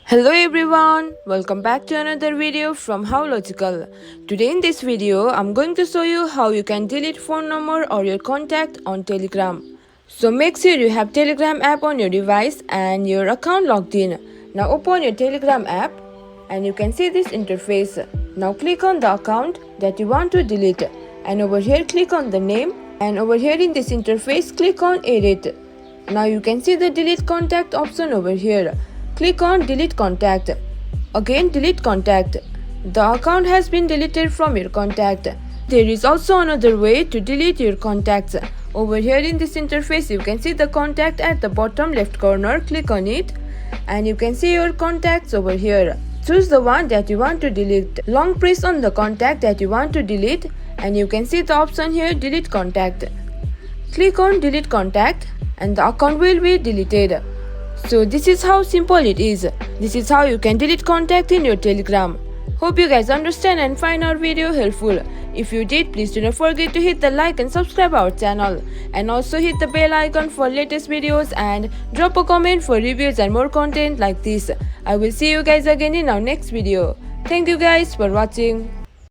Hello everyone, welcome back to another video from How Logical. Today in this video, I'm going to show you how you can delete phone number or your contact on Telegram. So make sure you have Telegram app on your device and your account logged in. Now open your Telegram app and you can see this interface. Now click on the account that you want to delete and over here click on the name and over here in this interface click on edit. Now you can see the delete contact option over here. Click on delete contact. Again delete contact. The account has been deleted from your contact. There is also another way to delete your contacts. Over here in this interface you can see the contact at the bottom left corner. Click on it and you can see your contacts over here. Choose the one that you want to delete. Long press on the contact that you want to delete and you can see the option here delete contact. Click on delete contact and the account will be deleted. So this is how simple it is. This is how you can delete contact in your Telegram. Hope you guys understand and find our video helpful. If you did, please do not forget to hit the like and subscribe our channel. And also hit the bell icon for latest videos and drop a comment for reviews and more content like this. I will see you guys again in our next video. Thank you guys for watching.